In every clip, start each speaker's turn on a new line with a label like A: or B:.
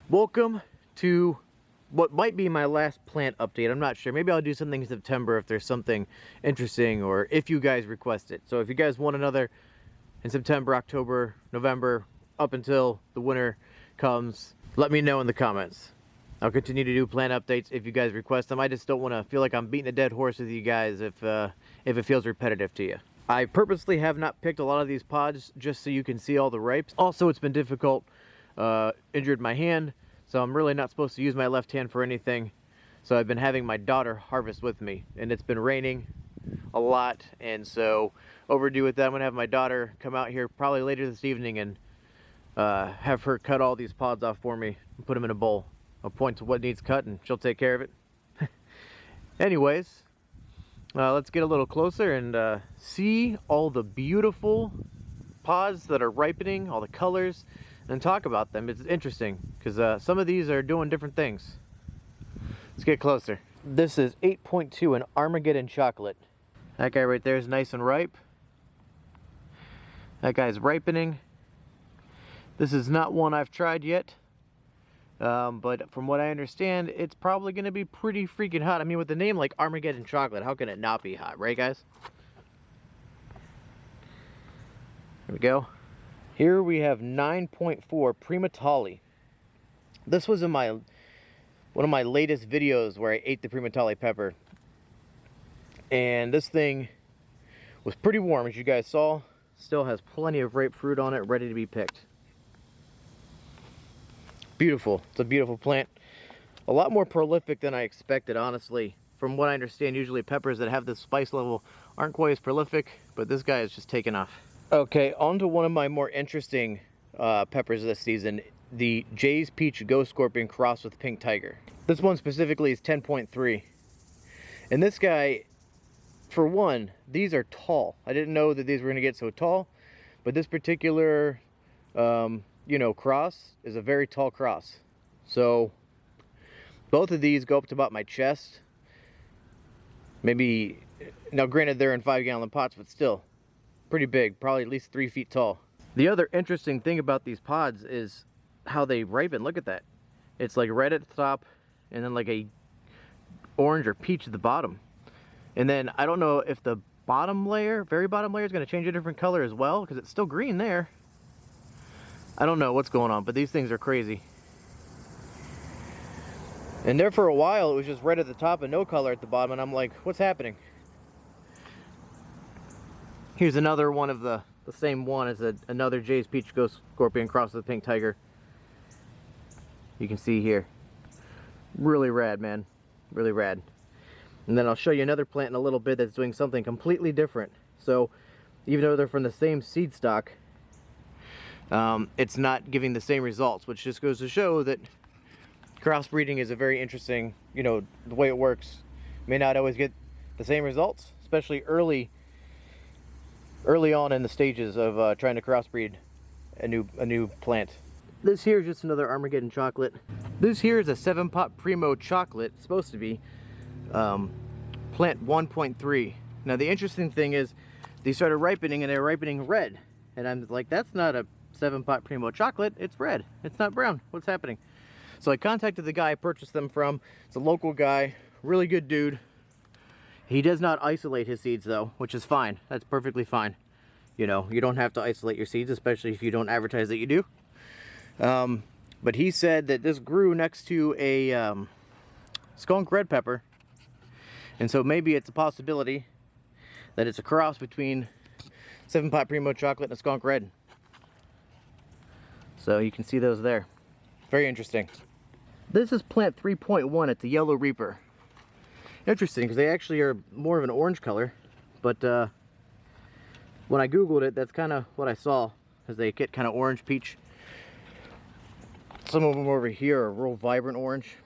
A: Welcome to what might be my last plant update. I'm not sure. Maybe I'll do something in September if there's something interesting or if you guys request it. So if you guys want another in September, October, November, up until the winter comes, let me know in the comments. I'll continue to do plant updates if you guys request them. I just don't want to feel like I'm beating a dead horse with you guys if it feels repetitive to you. I purposely have not picked a lot of these pods just so you can see all the ripes. Also, it's been difficult. Injured my hand, so I'm really not supposed to use my left hand for anything. So I've been having my daughter harvest with me, and it's been raining a lot, and so overdue with that. I'm gonna have my daughter come out here probably later this evening and have her cut all these pods off for me and put them in a bowl. I'll point to what needs cut and she'll take care of it. Anyways, let's get a little closer and see all the beautiful pods that are ripening, all the colors, and talk about them. It's interesting because some of these are doing different things. Let's get closer. This is 8.2 an Armageddon chocolate. That guy right there is nice and ripe. That guy's ripening. This is not one I've tried yet, but from what I understand, it's probably going to be pretty freaking hot. I mean, with a name like Armageddon chocolate, how can it not be hot, right guys? Here we go. Here we have 9.4 Primatoli. This was in one of my latest videos where I ate the Primatoli pepper. And this thing was pretty warm, as you guys saw. Still has plenty of ripe fruit on it, ready to be picked. Beautiful. It's a beautiful plant. A lot more prolific than I expected, honestly. From what I understand, usually peppers that have this spice level aren't quite as prolific, but this guy is just taking off. Okay, on to one of my more interesting peppers this season, the Jay's Peach Ghost Scorpion crossed with Pink Tiger. This one specifically is 10.3. And this guy, for one, these are tall. I didn't know that these were going to get so tall, but this particular, cross is a very tall cross. So, both of these go up to about my chest. Maybe, now granted they're in 5-gallon pots, but still. Pretty big, probably at least 3 feet tall. The other interesting thing about these pods is how they ripen. Look at that. It's like red at the top and then like a orange or peach at the bottom. And then I don't know if the bottom layer, very bottom layer, is going to change a different color as well, because it's still green there. I don't know what's going on, but these things are crazy. And there for a while it was just red at the top and no color at the bottom, and I'm like, what's happening? Here's another one of the same one as another Jay's Peach Ghost Scorpion crossed with Pink Tiger. You can see here. Really rad, man. Really rad. And then I'll show you another plant in a little bit that's doing something completely different. So, even though they're from the same seed stock, it's not giving the same results, which just goes to show that crossbreeding is a very interesting, the way it works. May not always get the same results, especially early on in the stages of trying to crossbreed a new plant. This here is just another Armageddon chocolate. This here is a 7-pot Primo chocolate. It's supposed to be plant 1.3. Now the interesting thing is they started ripening and they're ripening red. And I'm like, that's not a 7-pot Primo chocolate, it's red. It's not brown. What's happening? So I contacted the guy I purchased them from. It's a local guy, really good dude. He does not isolate his seeds though, which is fine. That's perfectly fine. You don't have to isolate your seeds, especially if you don't advertise that you do. But he said that this grew next to a skunk red pepper. And so maybe it's a possibility that it's a cross between 7-pot Primo chocolate and a skunk red. So you can see those there. Very interesting. This is plant 3.1. It's a Yellow Reaper. Interesting, because they actually are more of an orange color, but when I googled it, that's kind of what I saw, as they get kind of orange peach. Some of them over here are real vibrant orange.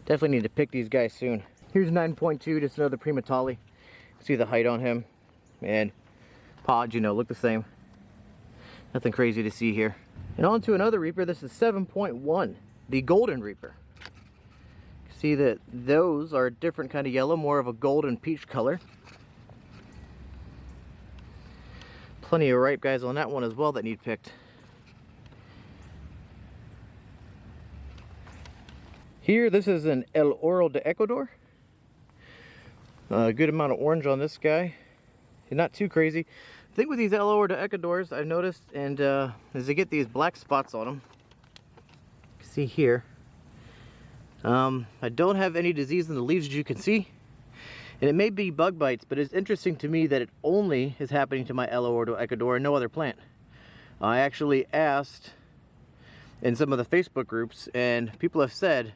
A: Definitely need to pick these guys soon. Here's 9.2, just another Primatoli. See the height on him, and pods, look the same. Nothing crazy to see here. And on to another Reaper. This is 7.1, the Golden Reaper. See that those are a different kind of yellow, more of a golden peach color. Plenty of ripe guys on that one as well that need picked. Here, this is an Oro De Ecuador. A good amount of orange on this guy. Not too crazy. The thing with these Oro De Ecuadors, I've noticed, and is they get these black spots on them. You can see here. I don't have any disease in the leaves, as you can see. And it may be bug bites, but it's interesting to me that it only is happening to my Oro De Ecuador and no other plant. I actually asked in some of the Facebook groups, and people have said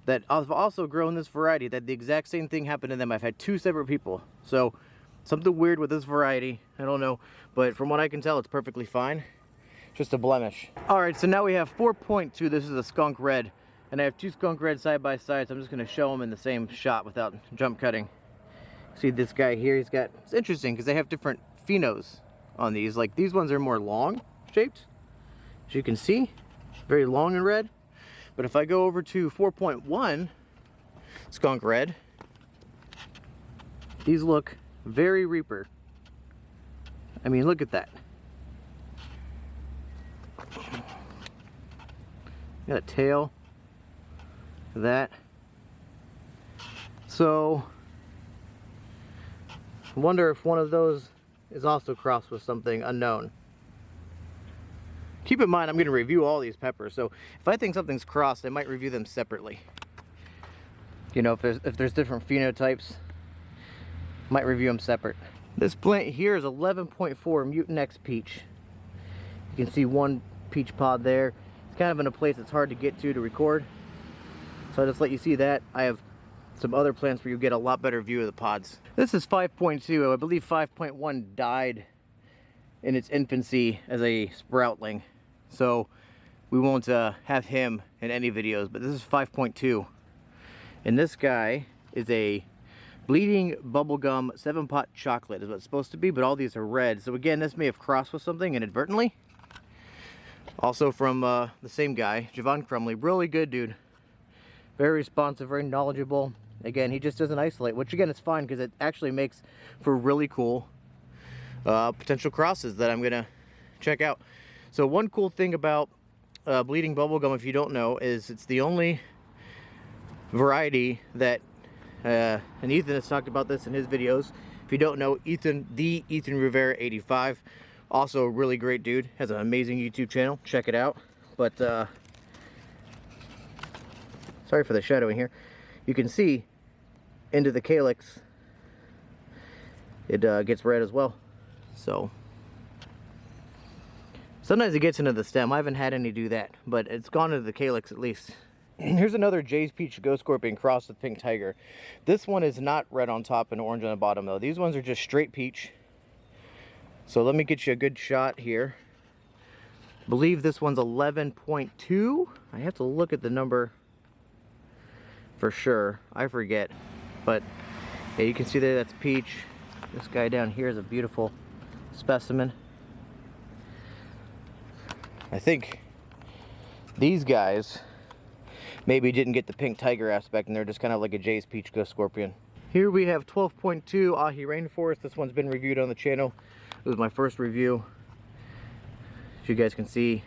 A: that I've also grown this variety, that the exact same thing happened to them. I've had two separate people. So something weird with this variety, I don't know, but from what I can tell, it's perfectly fine. Just a blemish. All right, so now we have 4.2. This is a skunk red, and I have two skunk reds side by side, so I'm just gonna show them in the same shot without jump cutting. See this guy here, it's interesting because they have different phenos on these. Like these ones are more long shaped, as you can see, very long and red. But if I go over to 4.1 skunk red, these look very Reaper. I mean, look at that. Got a tail. That. So, I wonder if one of those is also crossed with something unknown. Keep in mind, I'm going to review all these peppers, so if I think something's crossed, I might review them separately. You know, if there's different phenotypes, might review them separate. This plant here is 11.4 Mutinex Peach. You can see one peach pod there. It's kind of in a place that's hard to get to record, so I'll just let you see that. I have some other plants where you get a lot better view of the pods. This is 5.2. I believe 5.1 died in its infancy as a sproutling, so we won't have him in any videos, but this is 5.2, and this guy is a bleeding bubblegum 7-pot chocolate is what it's supposed to be, but all these are red, so again, this may have crossed with something inadvertently. Also from the same guy, Javon Crumley. Really good dude, very responsive, very knowledgeable. Again, he just doesn't isolate, which again is fine because it actually makes for really cool potential crosses that I'm gonna check out. So one cool thing about bleeding bubblegum, if you don't know, is it's the only variety that and Ethan has talked about this in his videos. If you don't know, Ethan Rivera 85, also a really great dude, has an amazing YouTube channel, check it out. But sorry for the shadowing here. You can see into the calyx it gets red as well. So sometimes it gets into the stem. I haven't had any do that, but it's gone into the calyx at least. Here's another Jay's Peach Ghost Scorpion crossed with Pink Tiger. This one is not red on top and orange on the bottom though. These ones are just straight peach. So let me get you a good shot here. I believe this one's 11.2. I have to look at the number for sure. I forget. But yeah, you can see there that's peach. This guy down here is a beautiful specimen. I think these guys maybe didn't get the Pink Tiger aspect, and they're just kind of like a Jay's Peach Ghost Scorpion. Here we have 12.2 Ahi Rainforest. This one's been reviewed on the channel. It was my first review. As you guys can see,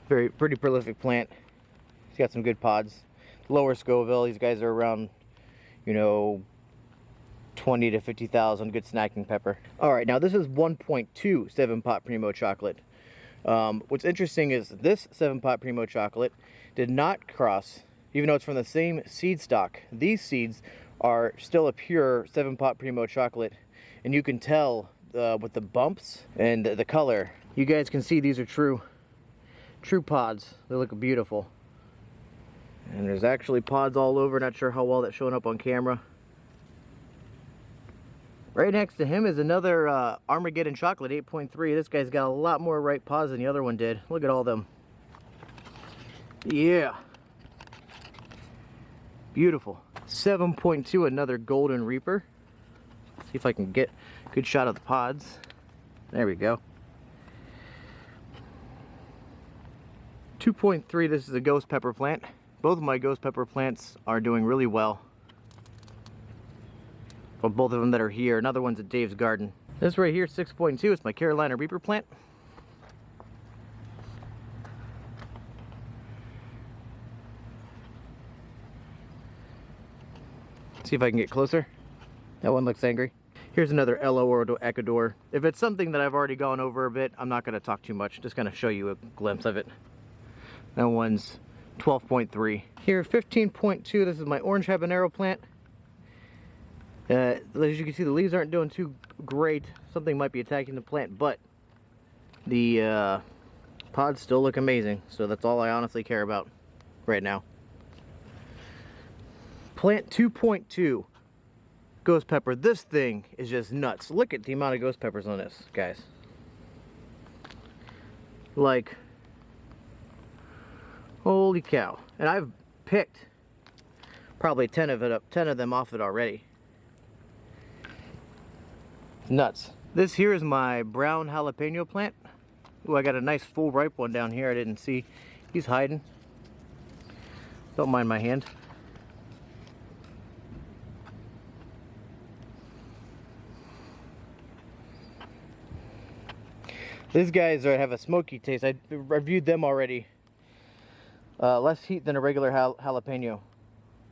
A: pretty prolific plant. It's got some good pods. Lower Scoville, these guys are around, you know, 20 to 50,000, good snacking pepper. All right, now this is 1.2 7-pot Primo chocolate. What's interesting is this 7-pot Primo chocolate did not cross, even though it's from the same seed stock. These seeds are still a pure 7-pot Primo chocolate, and you can tell with the bumps and the color. You guys can see these are true pods. They look beautiful. And there's actually pods all over. Not sure how well that's showing up on camera. Right next to him is another Armageddon chocolate 8.3. This guy's got a lot more ripe pods than the other one did. Look at all them. Yeah. Beautiful. 7.2, another Golden Reaper. See if I can get a good shot of the pods. There we go. 2.3, this is a ghost pepper plant. Both of my ghost pepper plants are doing really well. Well, both of them that are here. Another one's at Dave's garden. This right here, 6.2, it's my Carolina Reaper plant. See if I can get closer. That one looks angry. Here's another Oro De Ecuador. If it's something that I've already gone over a bit, I'm not going to talk too much. Just going to show you a glimpse of it. That one's 12.3. Here, 15.2. This is my orange habanero plant. As you can see, the leaves aren't doing too great. Something might be attacking the plant, but the pods still look amazing. So that's all I honestly care about right now. Plant 2.2. Ghost pepper. This thing is just nuts. Look at the amount of ghost peppers on this, guys. Like, holy cow. And I've picked probably 10 of them off it already. Nuts. This here is my brown jalapeno plant. Ooh, I got a nice full ripe one down here I didn't see. He's hiding. Don't mind my hand. These guys have a smoky taste. I reviewed them already. Less heat than a regular jalapeno,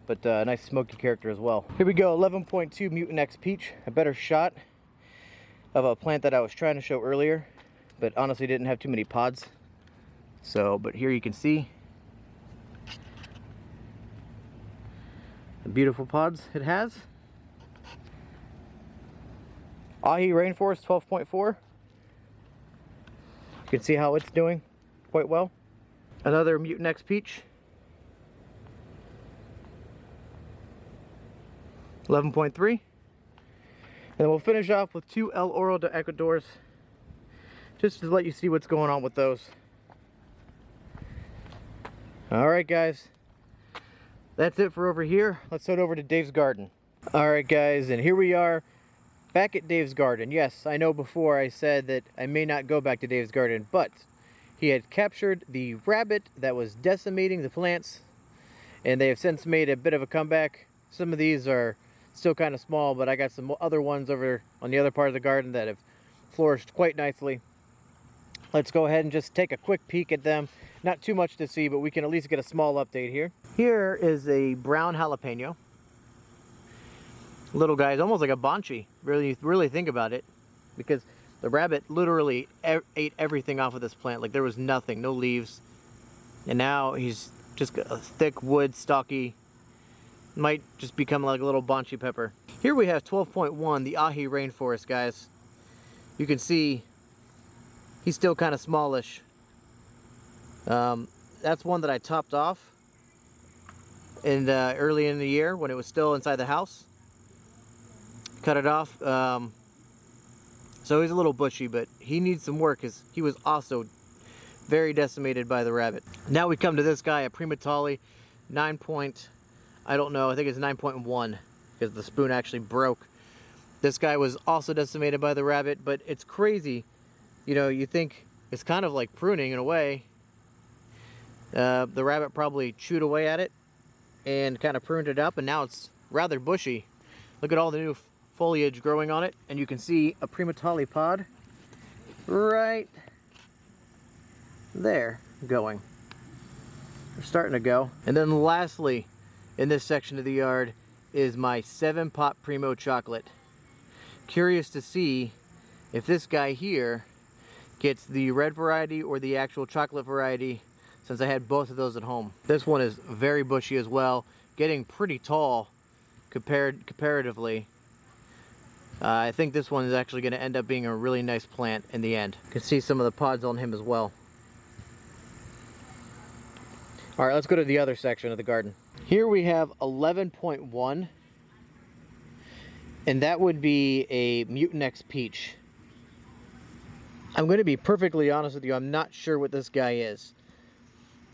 A: but nice smoky character as well. Here we go, 11.2 Mutinex Peach. A better shot of a plant that I was trying to show earlier, but honestly didn't have too many pods. So, but here you can see the beautiful pods it has. Ahi Rainforest 12.4. You can see how it's doing quite well. Another Mutinex Peach. 11.3. And then we'll finish off with two Oro De Ecuadors, just to let you see what's going on with those. Alright guys, that's it for over here. Let's head over to Dave's garden. Alright guys, and here we are back at Dave's garden. Yes, I know before I said that I may not go back to Dave's garden, but he had captured the rabbit that was decimating the plants, and they have since made a bit of a comeback. Some of these are still kind of small, but I got some other ones over on the other part of the garden that have flourished quite nicely. Let's go ahead and just take a quick peek at them. Not too much to see, but we can at least get a small update here. Here is a brown jalapeno. Little guy, almost like a banshee. Really think about it, because the rabbit literally ate everything off of this plant. Like there was nothing, no leaves, and now he's just a thick wood, stocky. Might just become like a little banshee pepper. Here we have 12.1, the Ahi Rainforest, guys. You can see he's still kind of smallish. That's one that I topped off early in the year when it was still inside the house. Cut it off. So he's a little bushy, but he needs some work because he was also very decimated by the rabbit. Now we come to this guy, a Primatoli 9 point, I don't know, I think it's 9.1 because the spoon actually broke. This guy was also decimated by the rabbit, but it's crazy. You know, you think it's kind of like pruning in a way. The rabbit probably chewed away at it and kind of pruned it up, and now it's rather bushy. Look at all the new foliage growing on it, and you can see a Primatoli pod right there going. They're starting to go. And then lastly, in this section of the yard is my 7-pot Primo chocolate. Curious to see if this guy here gets the red variety or the actual chocolate variety, since I had both of those at home. This one is very bushy as well, getting pretty tall comparatively. I think this one is actually going to end up being a really nice plant in the end. You can see some of the pods on him as well. Alright, let's go to the other section of the garden. Here we have 11.1, and that would be a Mutinex Peach. I'm going to be perfectly honest with you, I'm not sure what this guy is.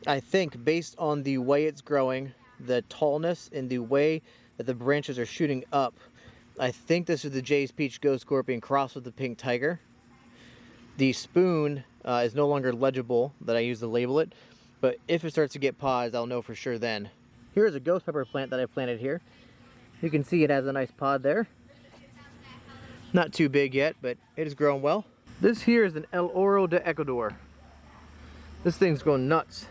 A: I think based on the way it's growing, the tallness, and the way that the branches are shooting up, I think this is the Jay's Peach Ghost Scorpion crossed with the Pink Tiger. The spoon is no longer legible that I use to label it, but if it starts to get pods, I'll know for sure then. Here's a ghost pepper plant that I planted here. You can see it has a nice pod there. Not too big yet, but it is growing well. This here is an Oro De Ecuador. This thing's going nuts.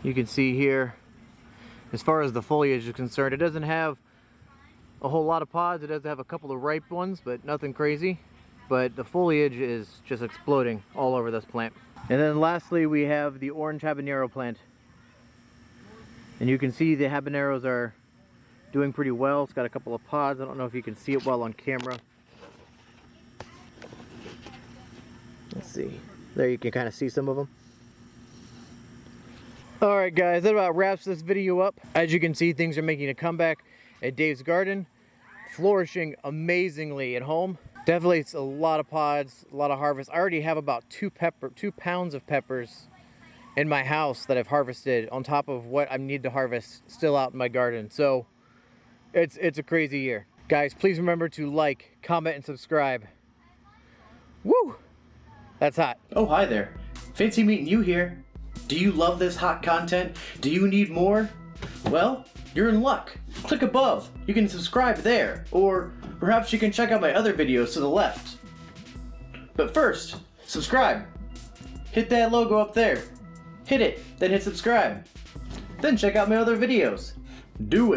A: You can see here, as far as the foliage is concerned, it doesn't have a whole lot of pods. It does have a couple of ripe ones, but nothing crazy. But the foliage is just exploding all over this plant. And then lastly, we have the orange habanero plant. And you can see the habaneros are doing pretty well. It's got a couple of pods. I don't know if you can see it well on camera. Let's see. There you can kind of see some of them. Alright guys, that about wraps this video up. As you can see, things are making a comeback at Dave's garden. Flourishing amazingly at home. Definitely it's a lot of pods, a lot of harvest. I already have about 2 pounds of peppers in my house that I've harvested on top of what I need to harvest still out in my garden. So it's a crazy year. Guys, please remember to like, comment, and subscribe. Woo! That's hot. Oh, hi there. Fancy meeting you here. Do you love this hot content? Do you need more? Well, you're in luck. Click above. You can subscribe there. Or perhaps you can check out my other videos to the left. But first, subscribe. Hit that logo up there. Hit it, then hit subscribe. Then check out my other videos. Do it.